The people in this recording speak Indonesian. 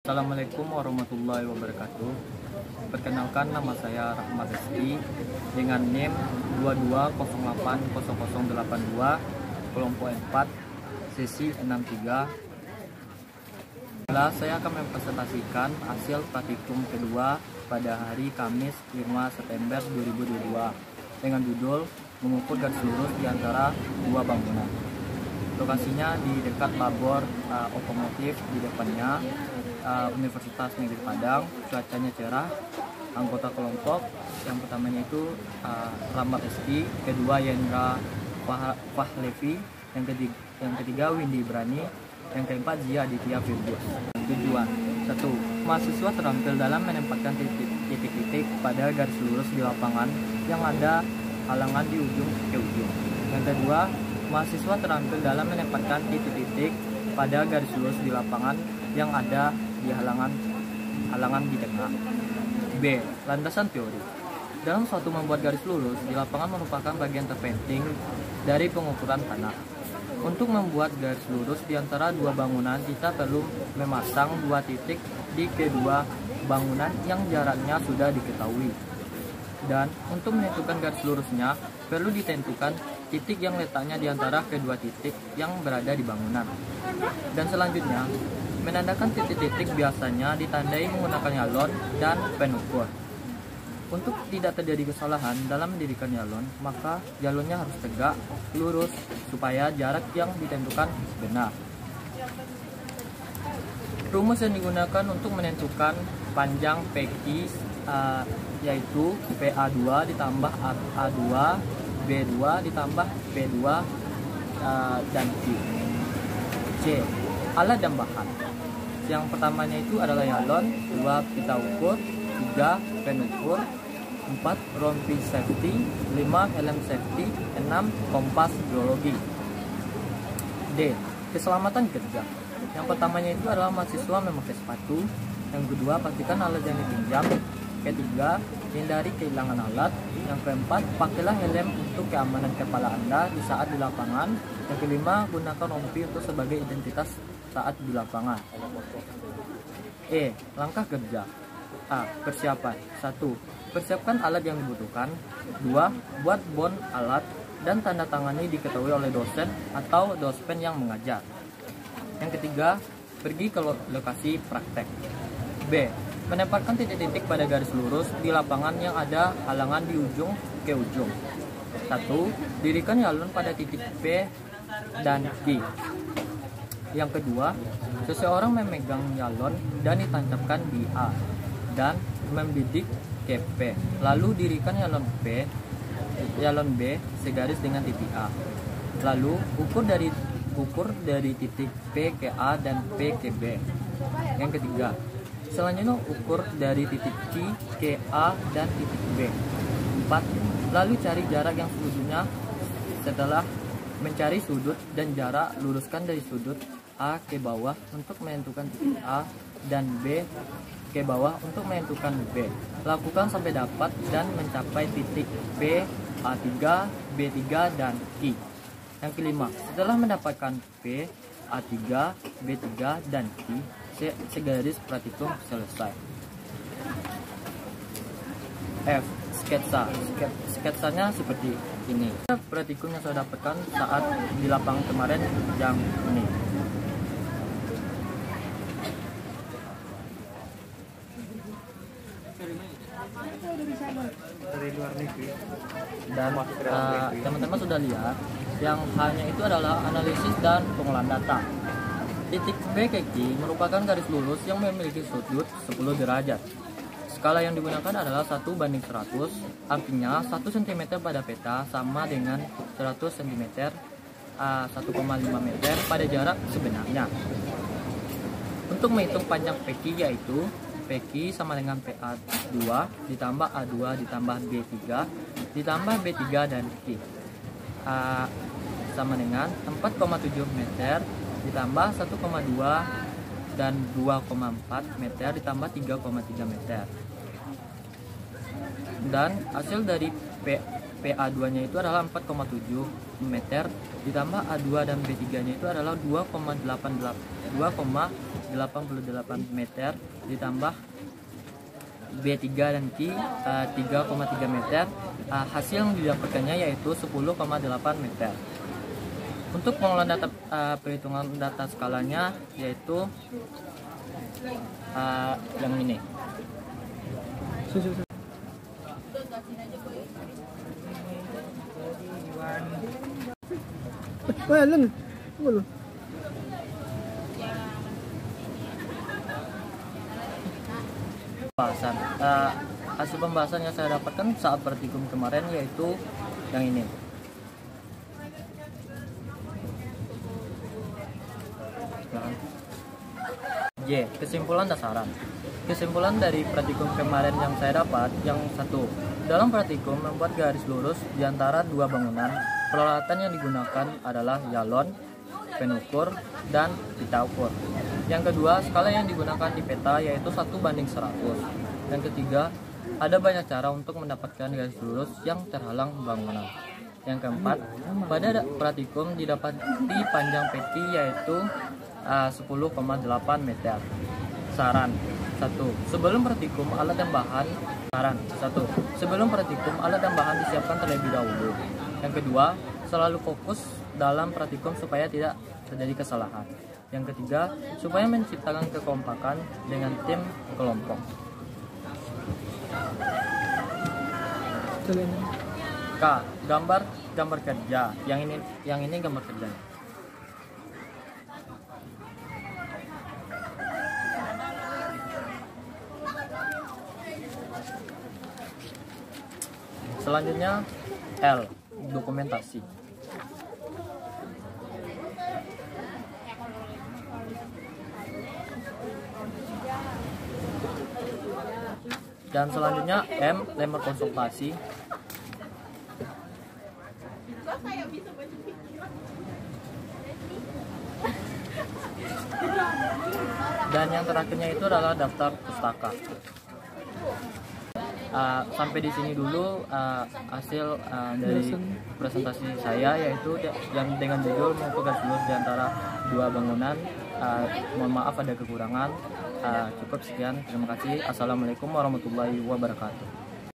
Assalamualaikum warahmatullahi wabarakatuh. Perkenalkan, nama saya Rahmat Rizky dengan NIM 22080082 kelompok 4 sesi 63. Saya akan mempresentasikan hasil praktikum kedua pada hari Kamis 5 September 2022 dengan judul mengukur garis lurus di antara dua bangunan. Lokasinya di dekat labor otomotif di depannya Universitas Negeri Padang. Cuacanya cerah. Anggota kelompok yang pertamanya itu Rahmat Rizky, kedua Yendra Fahlevi, yang ketiga Windy Brani, yang keempat Zia Aditya Firdaus. Tujuan 1. Mahasiswa terampil dalam menempatkan titik-titik pada garis lurus di lapangan yang ada halangan di ujung ke ujung. Yang kedua, mahasiswa terampil dalam menempatkan titik-titik pada garis lurus di lapangan yang ada di halangan di tengah. B. Landasan teori. Dalam suatu membuat garis lurus di lapangan merupakan bagian terpenting dari pengukuran tanah. Untuk membuat garis lurus di antara dua bangunan, kita perlu memasang dua titik di kedua bangunan yang jaraknya sudah diketahui. Dan untuk menentukan garis lurusnya, perlu ditentukan titik yang letaknya di antara kedua titik yang berada di bangunan. Dan selanjutnya, menandakan titik-titik biasanya ditandai menggunakan yalon dan penukur. Untuk tidak terjadi kesalahan dalam mendirikan yalon, maka yalonnya harus tegak, lurus, supaya jarak yang ditentukan benar. Rumus yang digunakan untuk menentukan panjang PQ yaitu PA2 ditambah A2, B2 ditambah P2 dan Q. C. Alat dan bahan. Yang pertamanya itu adalah yalon, 2 pita ukur, 3 penukur, 4 rompi safety, 5 helm safety, 6 kompas geologi. D. Keselamatan kerja. Yang pertamanya itu adalah mahasiswa memakai sepatu. Yang kedua, pastikan alat yang dipinjam. Ketiga, hindari kehilangan alat. Yang keempat, pakailah helm untuk keamanan kepala Anda di saat di lapangan. Yang kelima, gunakan rompi untuk sebagai identitas saat di lapangan. E. Langkah kerja. A. Persiapan. 1. Persiapkan alat yang dibutuhkan. 2. Buat bon alat dan tanda tangani diketahui oleh dosen atau dospen yang mengajar. Yang ketiga, pergi ke lokasi praktek. B. Menempatkan titik-titik pada garis lurus di lapangan yang ada halangan di ujung ke ujung. 1. Dirikan yalon pada titik P dan Q. Yang kedua, seseorang memegang yalon dan ditancapkan di A dan membidik ke P. Lalu dirikan yalon B segaris dengan titik A. Lalu ukur dari titik P ke A dan P ke B. Yang ketiga, selanjutnya ukur dari titik C ke A dan titik B. 4. Lalu cari jarak yang sudutnya. Setelah mencari sudut dan jarak, luruskan dari sudut A ke bawah untuk menentukan titik A dan B ke bawah untuk menentukan B. Lakukan sampai dapat dan mencapai titik P, A3, B3, dan I. Yang kelima, setelah mendapatkan P, A3, B3, dan I, segaris praktikum selesai. F. Sketsa. Sketsanya seperti ini. Praktikum yang saya dapatkan saat di lapangan kemarin yang ini. Dari luar negeri. Dan teman-teman sudah lihat, yang hanya itu adalah analisis dan pengolahan data. Titik P ke Q merupakan garis lurus yang memiliki sudut 10 derajat. Skala yang digunakan adalah 1:100, artinya 1 cm pada peta sama dengan 100 cm 1,5 meter pada jarak sebenarnya. Untuk menghitung panjang PQ yaitu PQ sama dengan PA2 ditambah A2 ditambah B3 ditambah B3 dan Q. Sama dengan 4,7 meter ditambah 1,2 dan 2,4 meter ditambah 3,3 meter. Dan hasil dari PA2 nya itu adalah 4,7 meter ditambah A2 dan B3 nya itu adalah 2,8 2,88 meter ditambah B3 dan Q 3,3 meter. Hasil yang didapatkannya yaitu 10,8 meter. Untuk pengelolaan data perhitungan data skalanya yaitu yang ini. Pembahasan. Hasil pembahasan yang saya dapatkan saat praktikum kemarin yaitu yang ini. J. Kesimpulan dasaran. Kesimpulan dari praktikum kemarin yang saya dapat, yang satu, dalam praktikum membuat garis lurus di antara dua bangunan, peralatan yang digunakan adalah galon, penukur, dan pita ukur. Yang kedua, skala yang digunakan di peta yaitu 1:100. Yang ketiga, ada banyak cara untuk mendapatkan garis lurus yang terhalang bangunan. Yang keempat, pada praktikum didapati panjang peti yaitu 10,8 meter. Saran 1. Sebelum praktikum alat dan bahan disiapkan terlebih dahulu. Yang kedua, selalu fokus dalam praktikum supaya tidak terjadi kesalahan. Yang ketiga, supaya menciptakan kekompakan dengan tim kelompok. K. Gambar kerja. Yang ini gambar kerjanya. Selanjutnya L. Dokumentasi. Dan selanjutnya M. Lembar konsultasi. Dan yang terakhirnya itu adalah daftar pustaka. Sampai di sini dulu hasil dari presentasi saya, yaitu yang dengan judul mengukur garis lurus di antara dua bangunan. Mohon maaf ada kekurangan. Cukup sekian, terima kasih. Assalamualaikum warahmatullahi wabarakatuh.